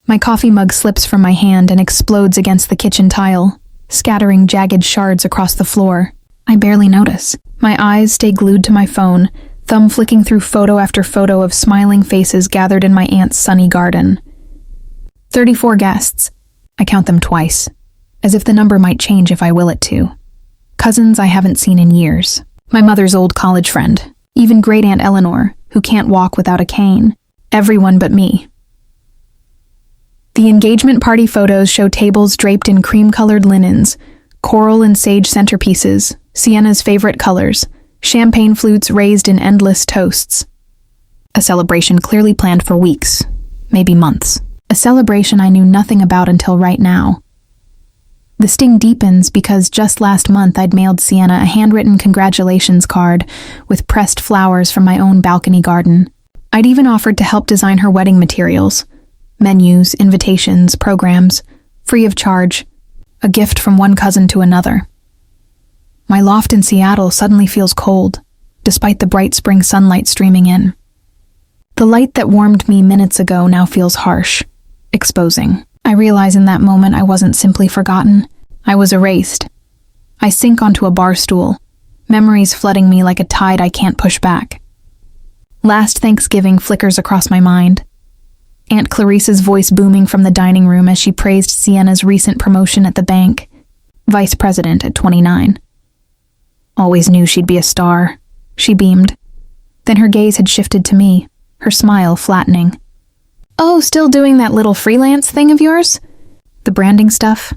My coffee mug slips from my hand and explodes against the kitchen tile, scattering jagged shards across the floor. I barely notice. My eyes stay glued to my phone, thumb flicking through photo after photo of smiling faces gathered in my aunt's sunny garden. 34 guests. I count them twice, as if the number might change if I will it to. Cousins I haven't seen in years. My mother's old college friend. Even Great Aunt Eleanor, who can't walk without a cane. Everyone but me. The engagement party photos show tables draped in cream-colored linens, coral and sage centerpieces, Sienna's favorite colors, champagne flutes raised in endless toasts. A celebration clearly planned for weeks, maybe months. A celebration I knew nothing about until right now. The sting deepens because just last month I'd mailed Sienna a handwritten congratulations card with pressed flowers from my own balcony garden. I'd even offered to help design her wedding materials. Menus, invitations, programs, free of charge. A gift from one cousin to another. My loft in Seattle suddenly feels cold, despite the bright spring sunlight streaming in. The light that warmed me minutes ago now feels harsh, exposing. I realize in that moment I wasn't simply forgotten. I was erased. I sink onto a bar stool, memories flooding me like a tide I can't push back. Last Thanksgiving flickers across my mind. Aunt Clarice's voice booming from the dining room as she praised Sienna's recent promotion at the bank. Vice president at 29. Always knew she'd be a star. She beamed. Then her gaze had shifted to me, her smile flattening. Oh, still doing that little freelance thing of yours? The branding stuff?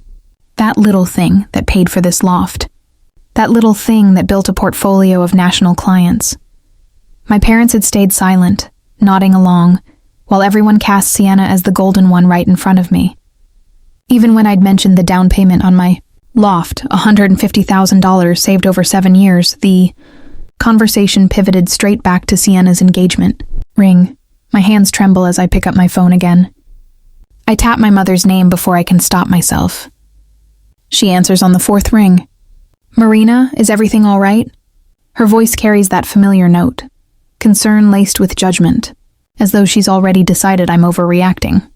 That little thing that paid for this loft. That little thing that built a portfolio of national clients. My parents had stayed silent, nodding along, while everyone cast Sienna as the golden one right in front of me. Even when I'd mentioned the down payment on my loft, $150,000 saved over 7 years, the conversation pivoted straight back to Sienna's engagement. Ring. My hands tremble as I pick up my phone again. I tap my mother's name before I can stop myself. She answers on the 4th ring. Marina, is everything all right? Her voice carries that familiar note, concern laced with judgment, as though she's already decided I'm overreacting.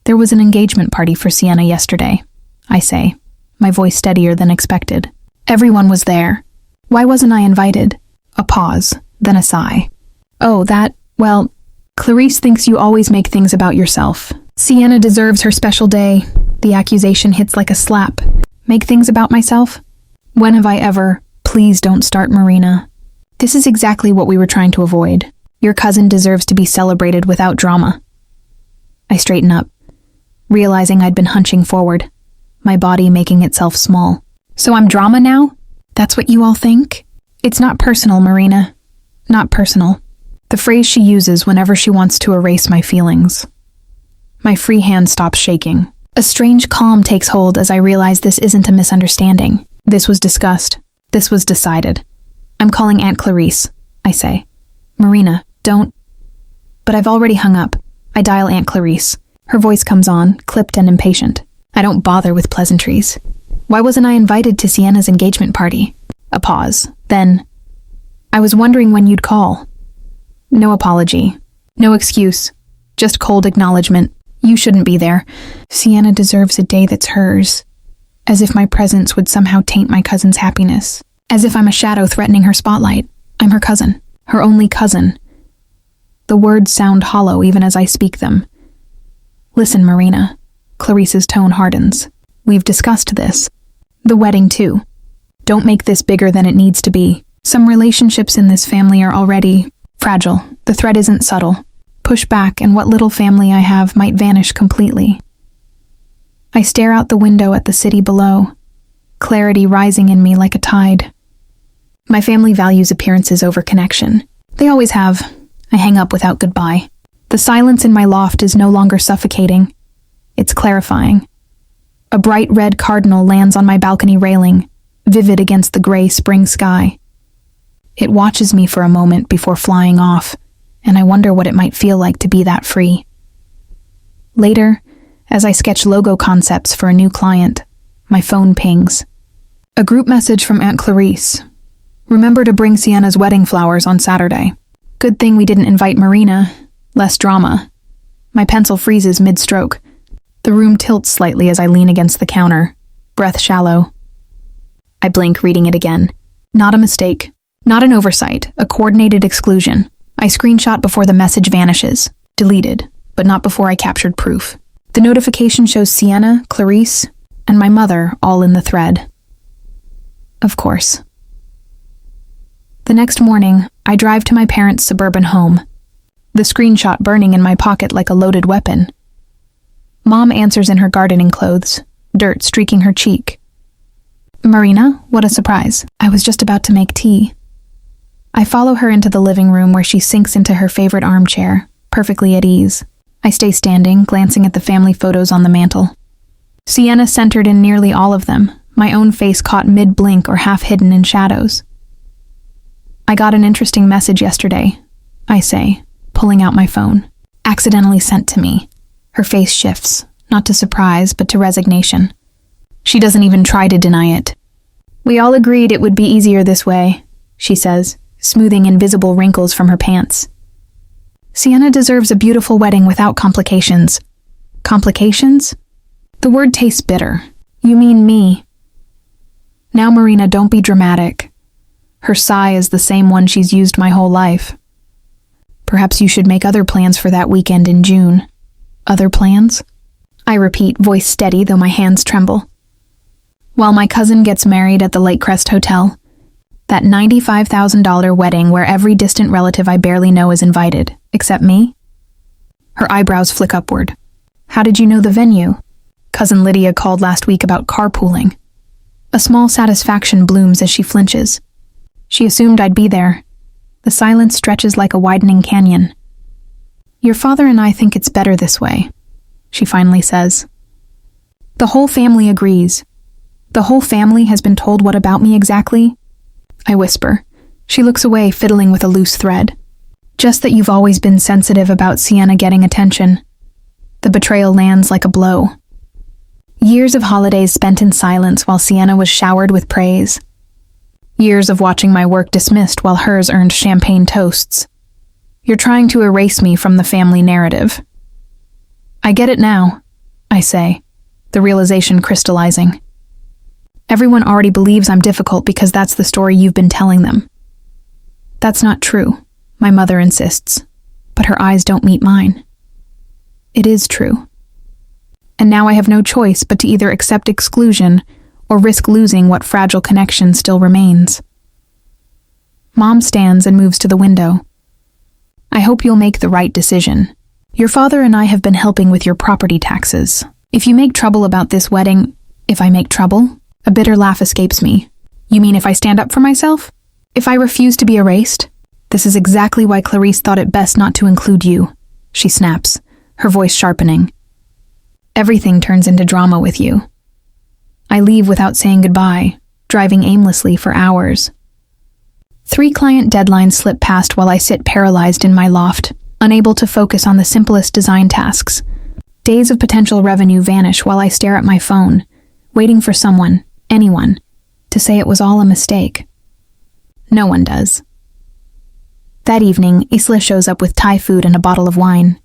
There was an engagement party for Sienna yesterday, I say, my voice steadier than expected. Everyone was there. Why wasn't I invited? A pause, then a sigh. Oh, well, Clarice thinks you always make things about yourself. Sienna deserves her special day. The accusation hits like a slap. Make things about myself? When have I ever? Please don't start, Marina. This is exactly what we were trying to avoid. Your cousin deserves to be celebrated without drama. I straighten up, realizing I'd been hunching forward, my body making itself small. So I'm drama now? That's what you all think? It's not personal, Marina. Not personal. The phrase she uses whenever she wants to erase my feelings. My free hand stops shaking. A strange calm takes hold as I realize this isn't a misunderstanding. This was discussed. This was decided. I'm calling Aunt Clarice, I say. Marina, don't. But I've already hung up. I dial Aunt Clarice. Her voice comes on, clipped and impatient. I don't bother with pleasantries. Why wasn't I invited to Sienna's engagement party? A pause. Then, I was wondering when you'd call. No apology. No excuse. Just cold acknowledgement. You shouldn't be there. Sienna deserves a day that's hers. As if my presence would somehow taint my cousin's happiness. As if I'm a shadow threatening her spotlight. I'm her cousin. Her only cousin. The words sound hollow even as I speak them. Listen, Marina. Clarice's tone hardens. We've discussed this. The wedding, too. Don't make this bigger than it needs to be. Some relationships in this family are already fragile. The threat isn't subtle. Push back and what little family I have might vanish completely. I stare out the window at the city below, clarity rising in me like a tide. My family values appearances over connection. They always have. I hang up without goodbye. The silence in my loft is no longer suffocating. It's clarifying. A bright red cardinal lands on my balcony railing, vivid against the gray spring sky. It watches me for a moment before flying off, and I wonder what it might feel like to be that free. Later, as I sketch logo concepts for a new client, my phone pings. A group message from Aunt Clarice. Remember to bring Sienna's wedding flowers on Saturday. Good thing we didn't invite Marina. Less drama. My pencil freezes mid-stroke. The room tilts slightly as I lean against the counter, breath shallow. I blink, reading it again. Not a mistake. Not an oversight, a coordinated exclusion. I screenshot before the message vanishes. Deleted, but not before I captured proof. The notification shows Sienna, Clarice, and my mother all in the thread. Of course. The next morning, I drive to my parents' suburban home, the screenshot burning in my pocket like a loaded weapon. Mom answers in her gardening clothes, dirt streaking her cheek. Marina, what a surprise. I was just about to make tea. I follow her into the living room where she sinks into her favorite armchair, perfectly at ease. I stay standing, glancing at the family photos on the mantel. Sienna centered in nearly all of them, my own face caught mid-blink or half hidden in shadows. I got an interesting message yesterday, I say, pulling out my phone. Accidentally sent to me. Her face shifts, not to surprise, but to resignation. She doesn't even try to deny it. We all agreed it would be easier this way, she says, smoothing invisible wrinkles from her pants. Sienna deserves a beautiful wedding without complications. Complications? The word tastes bitter. You mean me. Now, Marina, don't be dramatic. Her sigh is the same one she's used my whole life. Perhaps you should make other plans for that weekend in June. Other plans? I repeat, voice steady though my hands tremble. While my cousin gets married at the Lakecrest Hotel, that $95,000 wedding where every distant relative I barely know is invited, except me? Her eyebrows flick upward. How did you know the venue? Cousin Lydia called last week about carpooling. A small satisfaction blooms as she flinches. She assumed I'd be there. The silence stretches like a widening canyon. Your father and I think it's better this way, she finally says. The whole family agrees. The whole family has been told what about me exactly? I whisper. She looks away, fiddling with a loose thread. Just that you've always been sensitive about Sienna getting attention. The betrayal lands like a blow. Years of holidays spent in silence while Sienna was showered with praise. Years of watching my work dismissed while hers earned champagne toasts. You're trying to erase me from the family narrative. I get it now, I say, the realization crystallizing. Everyone already believes I'm difficult because that's the story you've been telling them. That's not true, my mother insists, but her eyes don't meet mine. It is true. And now I have no choice but to either accept exclusion or risk losing what fragile connection still remains. Mom stands and moves to the window. I hope you'll make the right decision. Your father and I have been helping with your property taxes. If you make trouble about this wedding, if I make trouble, a bitter laugh escapes me. You mean if I stand up for myself? If I refuse to be erased? This is exactly why Clarice thought it best not to include you, she snaps, her voice sharpening. Everything turns into drama with you. I leave without saying goodbye, driving aimlessly for hours. 3 client deadlines slip past while I sit paralyzed in my loft, unable to focus on the simplest design tasks. Days of potential revenue vanish while I stare at my phone, waiting for someone, anyone, to say it was all a mistake. No one does. That evening, Isla shows up with Thai food and a bottle of wine.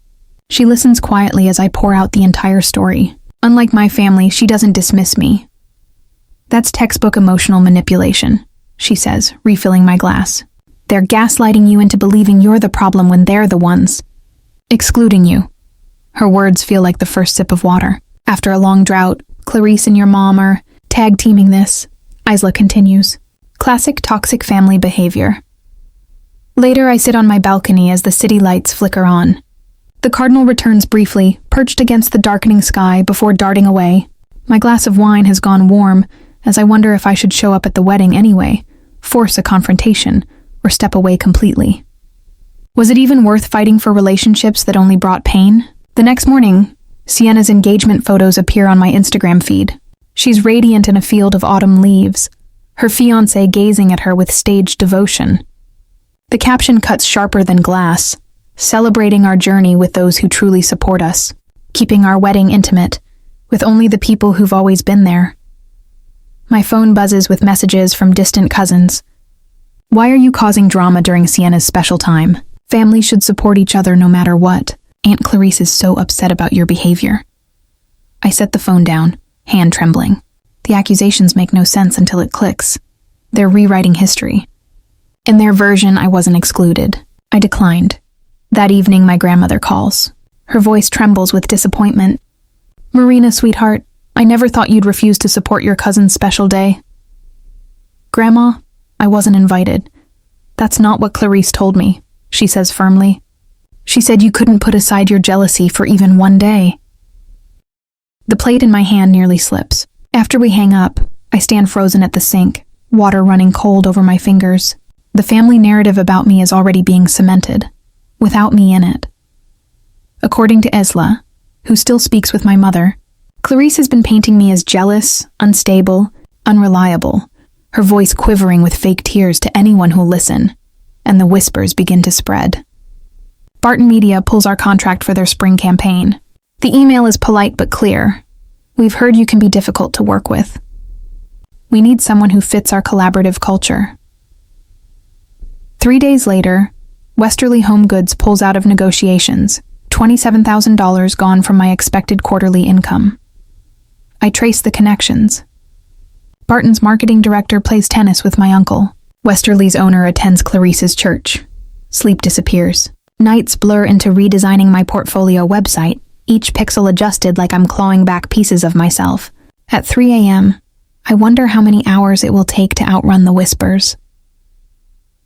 She listens quietly as I pour out the entire story. Unlike my family, she doesn't dismiss me. That's textbook emotional manipulation, she says, refilling my glass. They're gaslighting you into believing you're the problem when they're the ones excluding you. Her words feel like the first sip of water. After a long drought, Clarice and your mom are tag-teaming this, Isla continues. Classic toxic family behavior. Later, I sit on my balcony as the city lights flicker on. The cardinal returns briefly, perched against the darkening sky before darting away. My glass of wine has gone warm, as I wonder if I should show up at the wedding anyway, force a confrontation, or step away completely. Was it even worth fighting for relationships that only brought pain? The next morning, Sienna's engagement photos appear on my Instagram feed. She's radiant in a field of autumn leaves, her fiancé gazing at her with staged devotion. The caption cuts sharper than glass, celebrating our journey with those who truly support us, keeping our wedding intimate, with only the people who've always been there. My phone buzzes with messages from distant cousins. Why are you causing drama during Sienna's special time? Families should support each other no matter what. Aunt Clarice is so upset about your behavior. I set the phone down, hand trembling. The accusations make no sense until it clicks. They're rewriting history. In their version, I wasn't excluded. I declined. That evening, my grandmother calls. Her voice trembles with disappointment. "Marina, sweetheart, I never thought you'd refuse to support your cousin's special day." "Grandma, I wasn't invited. That's not what Clarice told me," she says firmly. "She said you couldn't put aside your jealousy for even one day." The plate in my hand nearly slips. After we hang up, I stand frozen at the sink, water running cold over my fingers. The family narrative about me is already being cemented, without me in it. According to Isla, who still speaks with my mother, Clarice has been painting me as jealous, unstable, unreliable, her voice quivering with fake tears to anyone who'll listen, and the whispers begin to spread. Barton Media pulls our contract for their spring campaign. The email is polite but clear. "We've heard you can be difficult to work with. We need someone who fits our collaborative culture." 3 days later, Westerly Home Goods pulls out of negotiations, $27,000 gone from my expected quarterly income. I trace the connections. Barton's marketing director plays tennis with my uncle. Westerly's owner attends Clarice's church. Sleep disappears. Nights blur into redesigning my portfolio website, each pixel adjusted like I'm clawing back pieces of myself. At 3 a.m., I wonder how many hours it will take to outrun the whispers.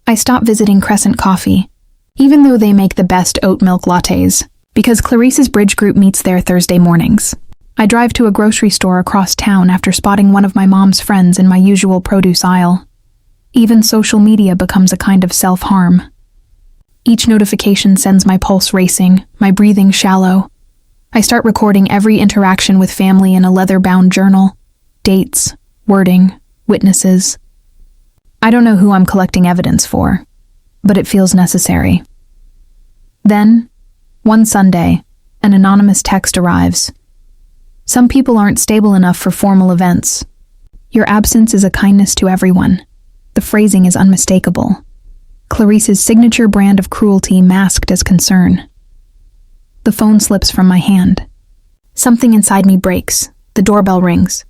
I stop visiting Crescent Coffee, even though they make the best oat milk lattes, because Clarice's bridge group meets there Thursday mornings. I drive to a grocery store across town after spotting one of my mom's friends in my usual produce aisle. Even social media becomes a kind of self-harm. Each notification sends my pulse racing, my breathing shallow. I start recording every interaction with family in a leather-bound journal. Dates, wording, witnesses. I don't know who I'm collecting evidence for, but it feels necessary. Then, one Sunday, an anonymous text arrives. "Some people aren't stable enough for formal events. Your absence is a kindness to everyone." The phrasing is unmistakable. Clarice's signature brand of cruelty masked as concern. The phone slips from my hand. Something inside me breaks. The doorbell rings.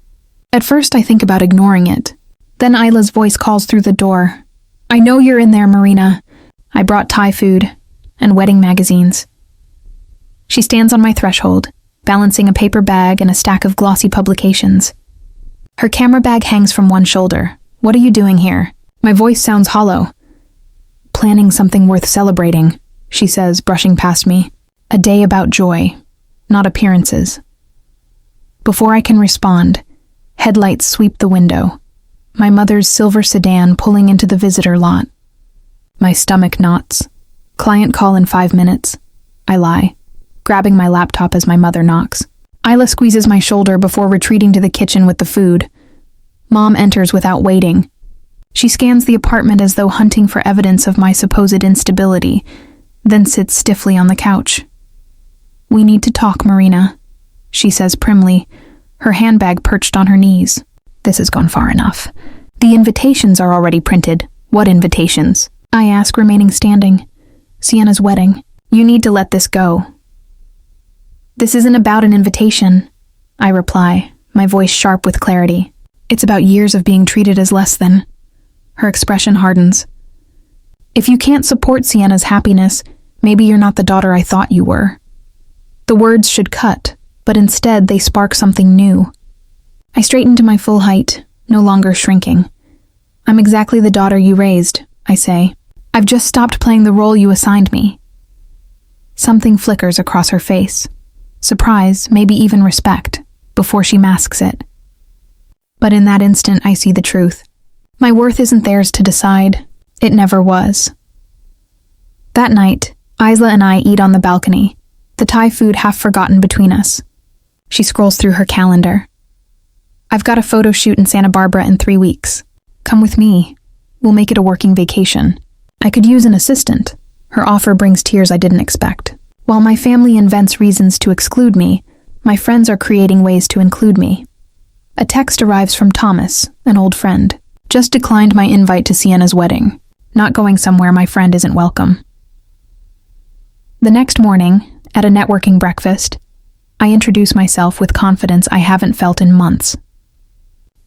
At first I think about ignoring it. Then Isla's voice calls through the door. "I know you're in there, Marina. I brought Thai food and wedding magazines." She stands on my threshold, balancing a paper bag and a stack of glossy publications. Her camera bag hangs from one shoulder. "What are you doing here?" My voice sounds hollow. "Planning something worth celebrating," she says, brushing past me. "A day about joy, not appearances." Before I can respond, headlights sweep the window. My mother's silver sedan pulling into the visitor lot. My stomach knots. "Client call in 5 minutes." I lie, grabbing my laptop as my mother knocks. Isla squeezes my shoulder before retreating to the kitchen with the food. Mom enters without waiting. She scans the apartment as though hunting for evidence of my supposed instability, then sits stiffly on the couch. "We need to talk, Marina," she says primly, her handbag perched on her knees. This has gone far enough. "The invitations are already printed." "What invitations?" I ask, remaining standing. "Sienna's wedding. You need to let this go." "This isn't about an invitation," I reply, my voice sharp with clarity. "It's about years of being treated as less than." Her expression hardens. "If you can't support Sienna's happiness, maybe you're not the daughter I thought you were." The words should cut, but instead they spark something new. I straighten to my full height, no longer shrinking. "I'm exactly the daughter you raised," I say. "I've just stopped playing the role you assigned me." Something flickers across her face. Surprise, maybe even respect, before she masks it. But in that instant, I see the truth. My worth isn't theirs to decide. It never was. That night, Isla and I eat on the balcony, the Thai food half forgotten between us. She scrolls through her calendar. "I've got a photo shoot in Santa Barbara in 3 weeks. Come with me. We'll make it a working vacation. I could use an assistant." Her offer brings tears I didn't expect. While my family invents reasons to exclude me, my friends are creating ways to include me. A text arrives from Thomas, an old friend. "Just declined my invite to Sienna's wedding. Not going somewhere my friend isn't welcome." The next morning, At a networking breakfast, I introduce myself with confidence I haven't felt in months.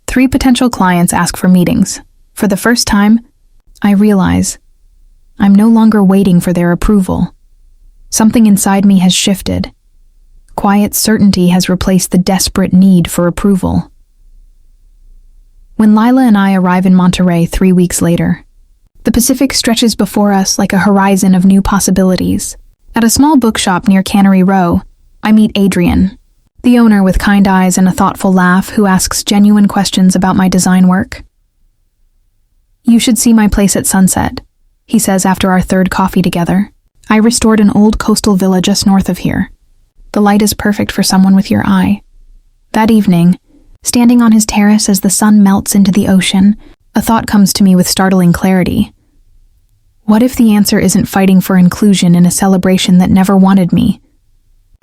3 potential clients ask for meetings. For the first time, I realize I'm no longer waiting for their approval. Something inside me has shifted. Quiet certainty has replaced the desperate need for approval. When Lila and I arrive in Monterey 3 weeks later, the Pacific stretches before us like a horizon of new possibilities. At a small bookshop near Cannery Row, I meet Adrian, the owner with kind eyes and a thoughtful laugh who asks genuine questions about my design work. "You should see my place at sunset," he says after our 3rd coffee together. "I restored an old coastal villa just north of here. The light is perfect for someone with your eye." That evening, standing on his terrace as the sun melts into the ocean, a thought comes to me with startling clarity. What if the answer isn't fighting for inclusion in a celebration that never wanted me?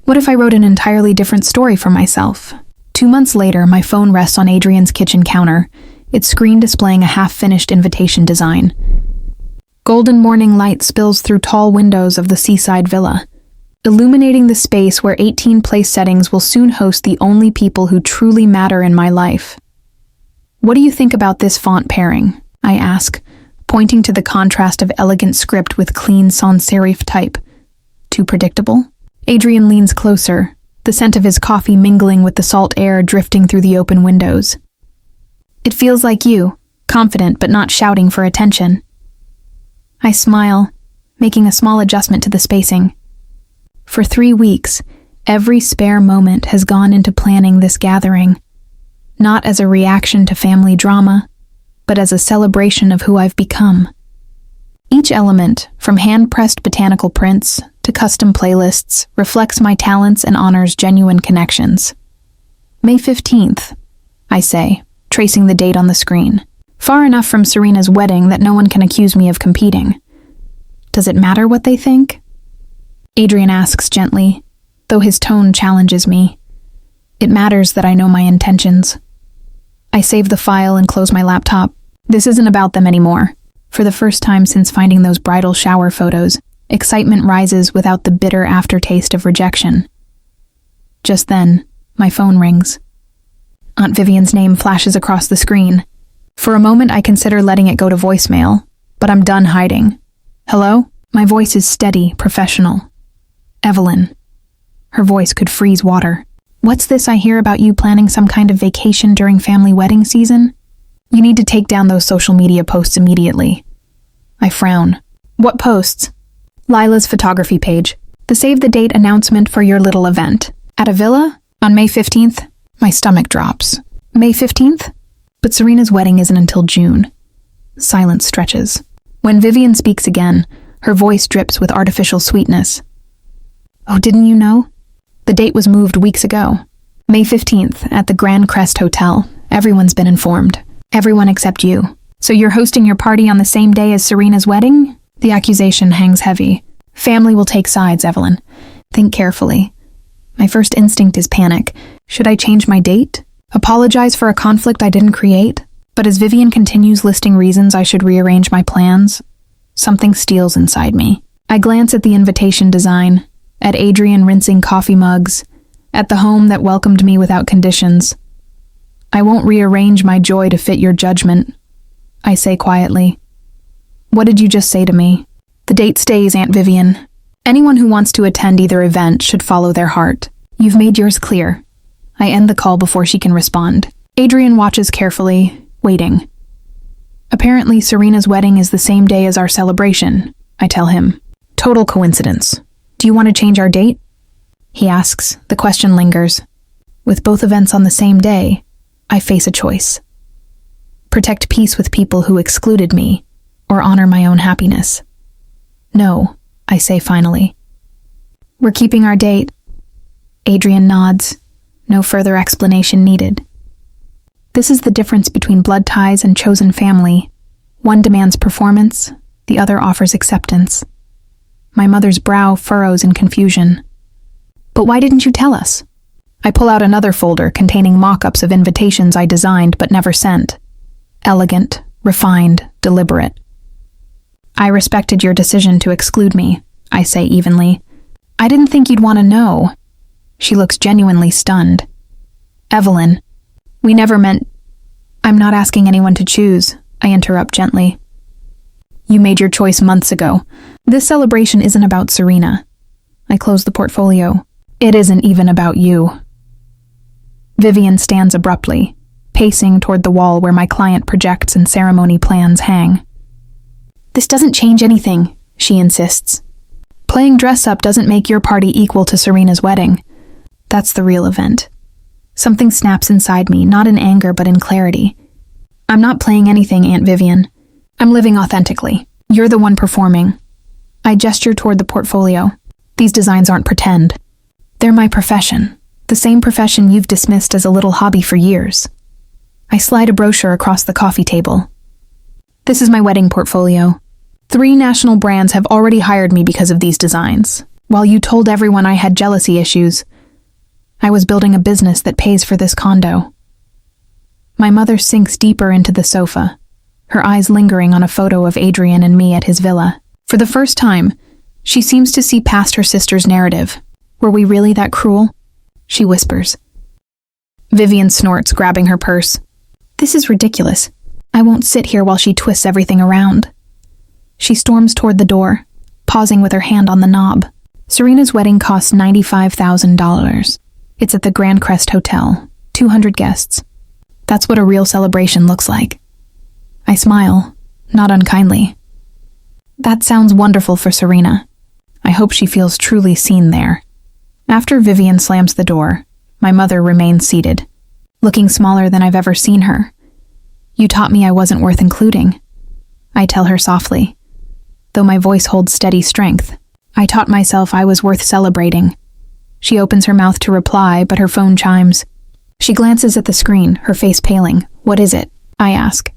What if I wrote an entirely different story for myself? 2 months later, my phone rests on Adrian's kitchen counter, its screen displaying a half-finished invitation design. Golden morning light spills through tall windows of the seaside villa, illuminating the space where 18 place settings will soon host the only people who truly matter in my life. "What do you think about this font pairing?" I ask, pointing to the contrast of elegant script with clean sans-serif type. "Too predictable?" Adrian leans closer, the scent of his coffee mingling with the salt air drifting through the open windows. "It feels like you, confident but not shouting for attention." I smile, making a small adjustment to the spacing. For 3 weeks, every spare moment has gone into planning this gathering, not as a reaction to family drama, but as a celebration of who I've become. Each element, from hand-pressed botanical prints to custom playlists, reflects my talents and honors genuine connections. May 15th, I say, tracing the date on the screen. Far enough from Serena's wedding that no one can accuse me of competing. Does it matter what they think? Adrian asks gently, though his tone challenges me. It matters that I know my intentions. I save the file and close my laptop. This isn't about them anymore. For the first time since finding those bridal shower photos, excitement rises without the bitter aftertaste of rejection. Just then, my phone rings. Aunt Vivian's name flashes across the screen. For a moment, I consider letting it go to voicemail, but I'm done hiding. "Hello?" My voice is steady, professional. "Evelyn." Her voice could freeze water. "What's this I hear about you planning some kind of vacation during family wedding season? You need to take down those social media posts immediately." I frown. "What posts?" "Lila's photography page. The save the date announcement for your little event. At a villa? On May 15th? My stomach drops. May 15th? But Serena's wedding isn't until June. Silence stretches. When Vivian speaks again, her voice drips with artificial sweetness. "Oh, didn't you know? The date was moved weeks ago. May 15th, at the Grand Crest Hotel. Everyone's been informed. Everyone except you. So you're hosting your party on the same day as Serena's wedding?" The accusation hangs heavy. "Family will take sides, Evelyn. Think carefully." My first instinct is panic. Should I change my date? Apologize for a conflict I didn't create? But as Vivian continues listing reasons I should rearrange my plans, something steals inside me. I glance at the invitation design, at Adrian rinsing coffee mugs, at the home that welcomed me without conditions. "I won't rearrange my joy to fit your judgment," I say quietly. "What did you just say to me?" "The date stays, Aunt Vivian. Anyone who wants to attend either event should follow their heart. You've made yours clear." I end the call before she can respond. Adrian watches carefully, waiting. "Apparently, Serena's wedding is the same day as our celebration," I tell him. "Total coincidence. Do you want to change our date?" He asks. The question lingers. With both events on the same day, I face a choice. Protect peace with people who excluded me, or honor my own happiness. "No," I say finally. "We're keeping our date." Adrian nods. No further explanation needed. This is the difference between blood ties and chosen family. One demands performance, the other offers acceptance. My mother's brow furrows in confusion. "But why didn't you tell us?" I pull out another folder containing mock-ups of invitations I designed but never sent. Elegant, refined, deliberate. "I respected your decision to exclude me," I say evenly. I didn't think you'd want to know. She looks genuinely stunned. Evelyn, we never meant... I'm not asking anyone to choose, I interrupt gently. You made your choice months ago. This celebration isn't about Serena. I close the portfolio. It isn't even about you. Vivian stands abruptly, pacing toward the wall where my client projects and ceremony plans hang. This doesn't change anything, she insists. Playing dress-up doesn't make your party equal to Serena's wedding. That's the real event. Something snaps inside me, not in anger but in clarity. I'm not playing anything, Aunt Vivian. I'm living authentically. You're the one performing. I gesture toward the portfolio. These designs aren't pretend. They're my profession. The same profession you've dismissed as a little hobby for years. I slide a brochure across the coffee table. This is my wedding portfolio. 3 national brands have already hired me because of these designs. While you told everyone I had jealousy issues, I was building a business that pays for this condo. My mother sinks deeper into the sofa, her eyes lingering on a photo of Adrian and me at his villa. For the first time, she seems to see past her sister's narrative. Were we really that cruel? She whispers. Vivian snorts, grabbing her purse. This is ridiculous. I won't sit here while she twists everything around. She storms toward the door, pausing with her hand on the knob. Serena's wedding costs $95,000. It's at the Grand Crest Hotel, 200 guests. That's what a real celebration looks like. I smile, not unkindly. That sounds wonderful for Serena. I hope she feels truly seen there. After Vivian slams the door, my mother remains seated, looking smaller than I've ever seen her. You taught me I wasn't worth including. I tell her softly, though my voice holds steady strength. I taught myself I was worth celebrating. She opens her mouth to reply, but her phone chimes. She glances at the screen, her face paling. What is it? I ask.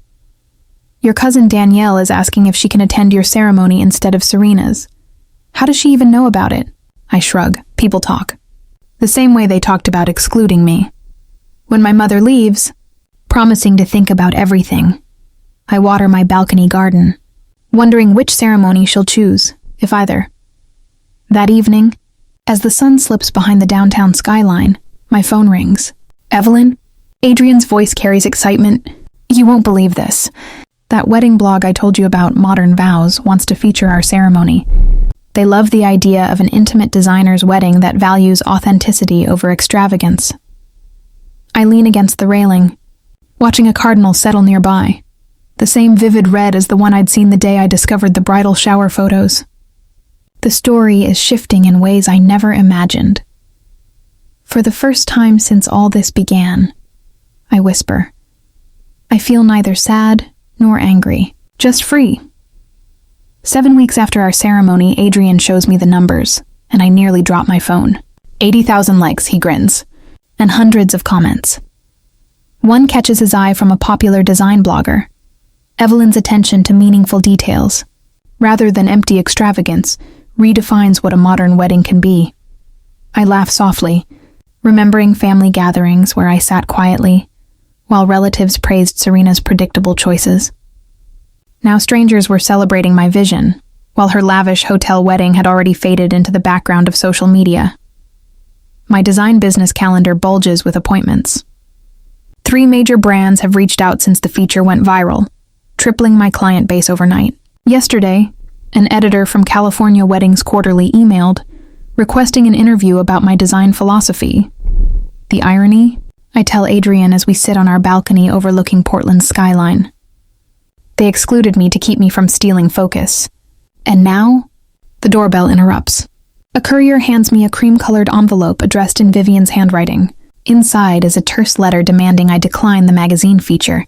Your cousin Danielle is asking if she can attend your ceremony instead of Serena's. How does she even know about it? I shrug. People talk. The same way they talked about excluding me. When my mother leaves, promising to think about everything, I water my balcony garden, wondering which ceremony she'll choose, if either. That evening, as the sun slips behind the downtown skyline, my phone rings. Evelyn? Adrian's voice carries excitement. You won't believe this. That wedding blog I told you about, Modern Vows, wants to feature our ceremony. They love the idea of an intimate designer's wedding that values authenticity over extravagance. I lean against the railing, watching a cardinal settle nearby, the same vivid red as the one I'd seen the day I discovered the bridal shower photos. The story is shifting in ways I never imagined. For the first time since all this began, I whisper, I feel neither sad nor angry, just free. 7 weeks after our ceremony, Adrian shows me the numbers, and I nearly drop my phone. 80,000 likes, he grins, and hundreds of comments. One catches his eye from a popular design blogger. Evelyn's attention to meaningful details, rather than empty extravagance, redefines what a modern wedding can be. I laugh softly, remembering family gatherings where I sat quietly, while relatives praised Serena's predictable choices. Now strangers were celebrating my vision, while her lavish hotel wedding had already faded into the background of social media. My design business calendar bulges with appointments. 3 major brands have reached out since the feature went viral, tripling my client base overnight. Yesterday, an editor from California Weddings Quarterly emailed, requesting an interview about my design philosophy. The irony? I tell Adrian as we sit on our balcony overlooking Portland's skyline. They excluded me to keep me from stealing focus. And now, the doorbell interrupts. A courier hands me a cream-colored envelope addressed in Vivian's handwriting. Inside is a terse letter demanding I decline the magazine feature,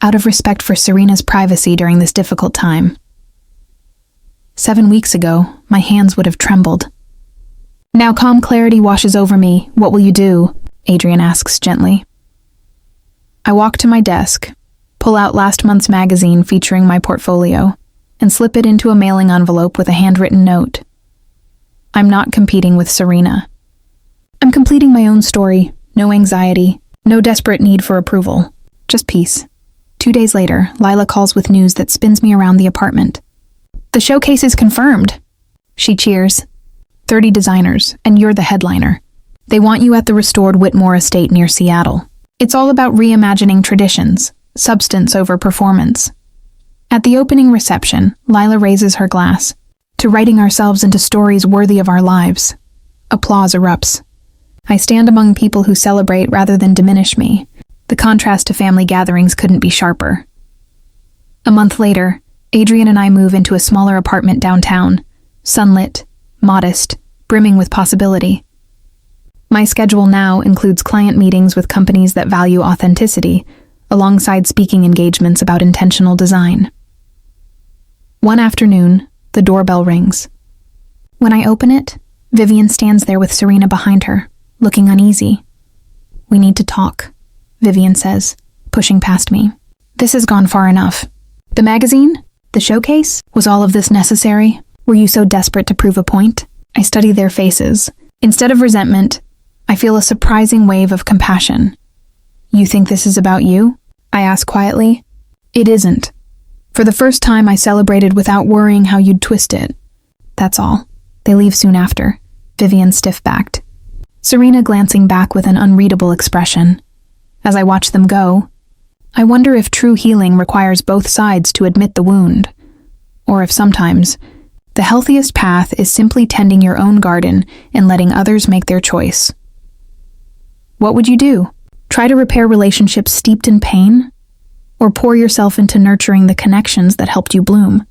out of respect for Serena's privacy during this difficult time. 7 weeks ago, my hands would have trembled. Now calm clarity washes over me. What will you do? Adrian asks gently. I walk to my desk, pull out last month's magazine featuring my portfolio, and slip it into a mailing envelope with a handwritten note. I'm not competing with Serena. I'm completing my own story. No anxiety, no desperate need for approval. Just peace. 2 days later, Lila calls with news that spins me around the apartment. The showcase is confirmed. She cheers. 30 designers, and you're the headliner. They want you at the restored Whitmore estate near Seattle. It's all about reimagining traditions, substance over performance. At the opening reception, Lila raises her glass. To writing ourselves into stories worthy of our lives. Applause erupts. I stand among people who celebrate rather than diminish me. The contrast to family gatherings couldn't be sharper. A month later, Adrian and I move into a smaller apartment downtown, sunlit, modest, brimming with possibility. My schedule now includes client meetings with companies that value authenticity, alongside speaking engagements about intentional design. One afternoon, the doorbell rings. When I open it, Vivian stands there with Serena behind her, looking uneasy. "We need to talk," Vivian says, pushing past me. "This has gone far enough. The magazine? The showcase? Was all of this necessary? Were you so desperate to prove a point?" I study their faces. Instead of resentment, I feel a surprising wave of compassion. "You think this is about you?" I ask quietly. "It isn't. For the first time, I celebrated without worrying how you'd twist it. That's all." They leave soon after, Vivian stiff-backed. Serena glancing back with an unreadable expression. As I watch them go, I wonder if true healing requires both sides to admit the wound, or if sometimes the healthiest path is simply tending your own garden and letting others make their choice. What would you do? Try to repair relationships steeped in pain? Or pour yourself into nurturing the connections that helped you bloom?